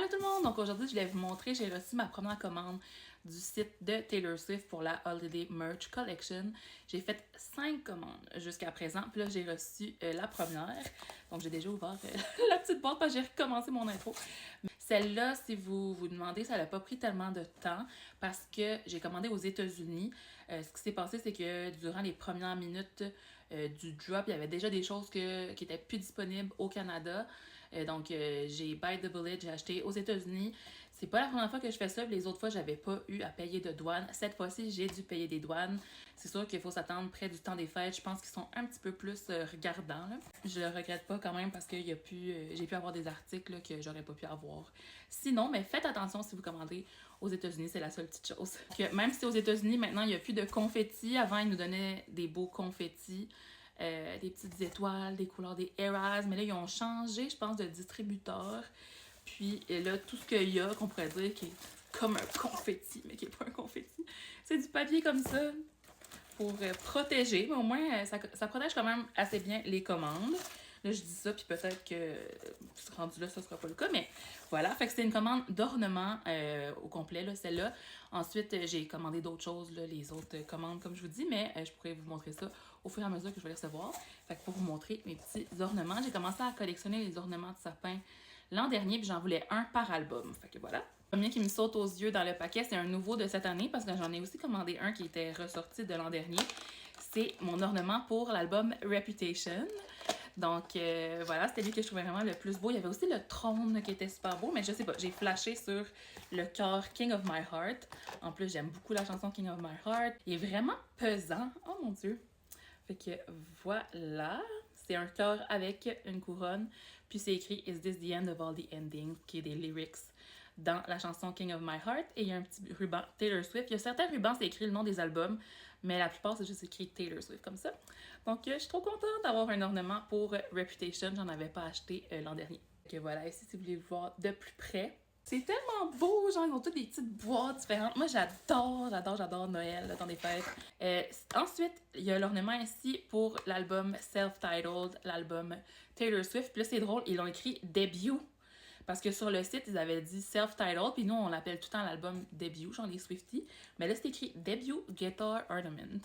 Allô tout le monde! Donc aujourd'hui, je vais vous montrer, j'ai reçu ma première commande du site de Taylor Swift pour la Holiday Merch Collection. J'ai fait 5 commandes jusqu'à présent, puis là j'ai reçu la première. Donc j'ai déjà ouvert la petite boîte parce que j'ai recommencé mon intro. Celle-là, si vous vous demandez, ça n'a pas pris tellement de temps parce que j'ai commandé aux États-Unis. Ce qui s'est passé, c'est que durant les premières minutes du drop, il y avait déjà des choses qui étaient plus disponibles au Canada. Donc, j'ai bite the bullet, j'ai acheté aux États-Unis. C'est pas la première fois que je fais ça, les autres fois, j'avais pas eu à payer de douane. Cette fois-ci, j'ai dû payer des douanes. C'est sûr qu'il faut s'attendre près du temps des fêtes. Je pense qu'ils sont un petit peu plus regardants. Là. Je le regrette pas quand même parce que j'ai pu avoir des articles là, que j'aurais pas pu avoir. Sinon, mais faites attention si vous commandez aux États-Unis, c'est la seule petite chose. Que même si aux États-Unis, maintenant, il n'y a plus de confettis. Avant, ils nous donnaient des beaux confettis. Des petites étoiles, des couleurs des Eras, mais là, ils ont changé, je pense, de distributeur. Puis là, tout ce qu'il y a, qu'on pourrait dire, qui est comme un confetti, mais qui n'est pas un confetti, c'est du papier comme ça pour protéger. Mais au moins, ça protège quand même assez bien les commandes. Là, je dis ça, puis peut-être que rendu là, ça sera pas le cas, mais voilà. Fait que c'était une commande d'ornement au complet, là, celle-là. Ensuite, j'ai commandé d'autres choses, là, les autres commandes, comme je vous dis, mais je pourrais vous montrer ça au fur et à mesure que je vais les recevoir. Fait que pour vous montrer mes petits ornements, j'ai commencé à collectionner les ornements de sapin l'an dernier, puis j'en voulais un par album. Fait que voilà. Le premier qui me saute aux yeux dans le paquet, c'est un nouveau de cette année, parce que j'en ai aussi commandé un qui était ressorti de l'an dernier. C'est mon ornement pour l'album Reputation. Donc voilà, c'était lui que je trouvais vraiment le plus beau. Il y avait aussi le trône qui était super beau, mais je sais pas, j'ai flashé sur le cœur King of My Heart. En plus, j'aime beaucoup la chanson King of My Heart. Il est vraiment pesant. Oh mon Dieu! Fait que voilà, c'est un cœur avec une couronne. Puis c'est écrit Is this the end of all the endings? Qui est des lyrics dans la chanson King of My Heart. Et il y a un petit ruban Taylor Swift. Il y a certains rubans, c'est écrit le nom des albums, mais la plupart, c'est juste écrit Taylor Swift comme ça. Donc je suis trop contente d'avoir un ornement pour Reputation. J'en avais pas acheté l'an dernier. Donc voilà, ici, si vous voulez voir de plus près. C'est tellement beau, genre, ils ont toutes des petites boîtes différentes. Moi, j'adore Noël, le temps des fêtes. Ensuite, il y a l'ornement ici pour l'album Self-Titled, l'album Taylor Swift. Puis là, c'est drôle, ils l'ont écrit Debut. Parce que sur le site, ils avaient dit Self-Titled, puis nous, on l'appelle tout le temps l'album Debut, genre les Swifties. Mais là, c'est écrit Debut Guitar Ornament.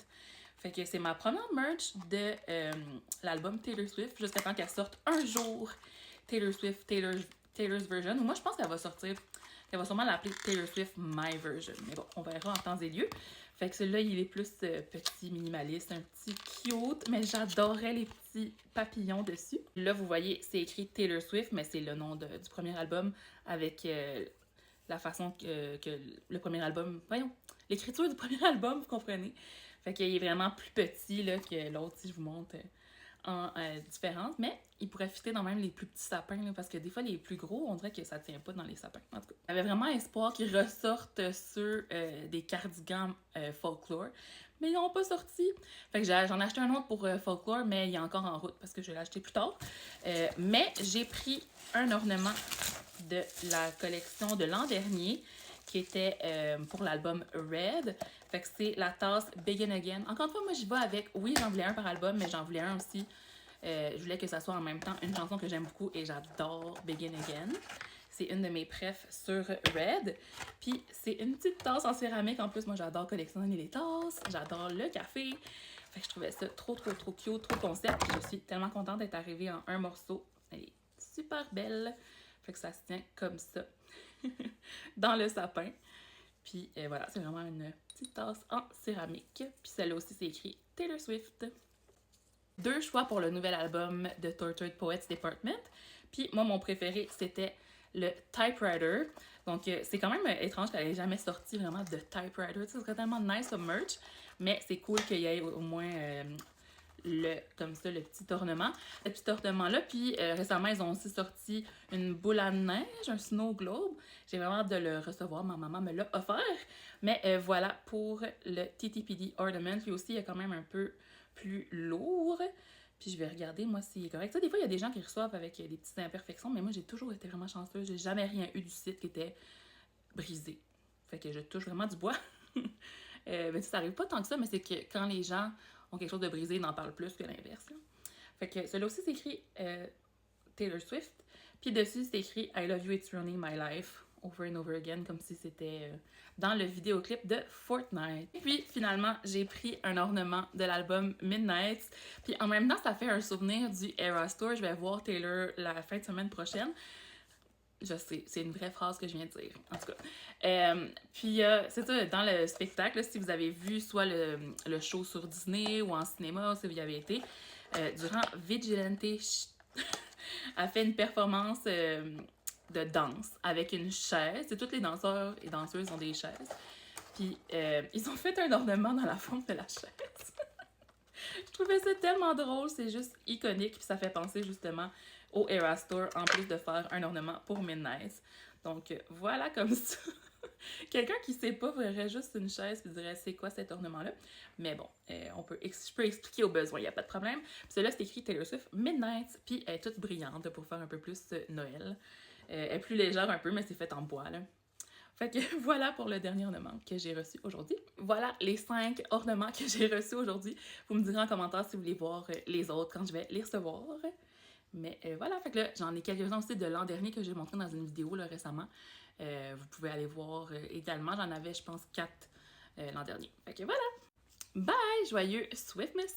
Fait que c'est ma première merch de l'album Taylor Swift, jusqu'à temps qu'elle sorte un jour Taylor Swift, Taylor's Version. Moi, je pense qu'elle va sortir, qu'elle va sûrement l'appeler Taylor Swift My Version. Mais bon, on verra en temps et lieu. Fait que celui-là, il est plus petit, minimaliste, un petit cute, mais j'adorais les petits papillons dessus. Là, vous voyez, c'est écrit Taylor Swift, mais c'est le nom du premier album avec la façon que le premier album... Voyons, l'écriture du premier album, vous comprenez? Fait qu'il est vraiment plus petit là, que l'autre, si je vous montre en différentes, mais il pourrait fitter dans même les plus petits sapins, là, parce que des fois, les plus gros, on dirait que ça tient pas dans les sapins. En tout cas, j'avais vraiment espoir qu'ils ressortent sur des cardigans folklore, mais ils n'ont pas sorti. Fait que j'en ai acheté un autre pour folklore, mais il est encore en route parce que je vais l'acheter plus tard. Mais j'ai pris un ornement de la collection de l'an dernier, qui était pour l'album Red. Fait que c'est la tasse Begin Again. Encore une fois, moi, j'y vais avec... Oui, j'en voulais un par album, mais j'en voulais un aussi. Je voulais que ça soit en même temps une chanson que j'aime beaucoup et j'adore Begin Again. C'est une de mes prefs sur Red. Puis c'est une petite tasse en céramique. En plus, moi, j'adore collectionner les tasses. J'adore le café. Fait que je trouvais ça trop cute, trop concept. Puis je suis tellement contente d'être arrivée en un morceau. Elle est super belle. Fait que ça se tient comme ça dans le sapin. Puis voilà, c'est vraiment une petite tasse en céramique. Puis celle-là aussi, c'est écrit Taylor Swift. 2 choix pour le nouvel album de Tortured Poets Department. Puis moi, mon préféré, c'était le Typewriter. Donc c'est quand même étrange qu'elle ait jamais sorti vraiment de Typewriter. Ça serait tellement nice comme merch. Mais c'est cool qu'il y ait au moins... comme ça, le petit ornement. Ce petit ornement-là, puis récemment, ils ont aussi sorti une boule à neige, un snow globe. J'ai vraiment hâte de le recevoir, ma maman me l'a offert. Mais voilà pour le TTPD Ornament. Lui aussi, il est quand même un peu plus lourd. Puis je vais regarder, moi, s'il est correct. Ça, des fois, il y a des gens qui reçoivent avec des petites imperfections, mais moi, j'ai toujours été vraiment chanceuse. J'ai jamais rien eu du site qui était brisé. Fait que je touche vraiment du bois. Mais ça arrive pas tant que ça, mais c'est que quand les gens ont quelque chose de brisé, ils n'en parlent plus que l'inverse. Fait que celui-là aussi, c'est écrit Taylor Swift. Puis dessus, c'est écrit I love you, it's ruining my life, over and over again, comme si c'était dans le vidéoclip de Fortnite. Et puis finalement, j'ai pris un ornement de l'album Midnight. Puis en même temps, ça fait un souvenir du Eras Tour. Je vais voir Taylor la fin de semaine prochaine. Je sais, c'est une vraie phrase que je viens de dire, en tout cas. Puis, c'est ça, dans le spectacle, si vous avez vu soit le show sur Disney ou en cinéma, si vous y avez été, durant Vigilante, a fait une performance de danse avec une chaise. Et tous les danseurs et danseuses ont des chaises. Puis, ils ont fait un ornement dans la forme de la chaise. Je trouvais ça tellement drôle, c'est juste iconique, puis ça fait penser justement au Eras Tour, en plus de faire un ornement pour Midnight. Donc voilà comme ça. Quelqu'un qui sait pas verrait juste une chaise et dirait c'est quoi cet ornement-là. Mais bon, je peux expliquer au besoin, il n'y a pas de problème. Puis celle-là, c'est écrit Taylor Swift Midnight, puis elle est toute brillante pour faire un peu plus Noël. Elle est plus légère un peu, mais c'est fait en bois, là. Fait que voilà pour le dernier ornement que j'ai reçu aujourd'hui. Voilà les 5 ornements que j'ai reçus aujourd'hui. Vous me direz en commentaire si vous voulez voir les autres quand je vais les recevoir. Mais voilà, fait que là, j'en ai quelques-uns aussi de l'an dernier que j'ai montré dans une vidéo là, récemment. Vous pouvez aller voir également. J'en avais, je pense, 4 l'an dernier. Fait que voilà! Bye! Joyeux Swiftmas!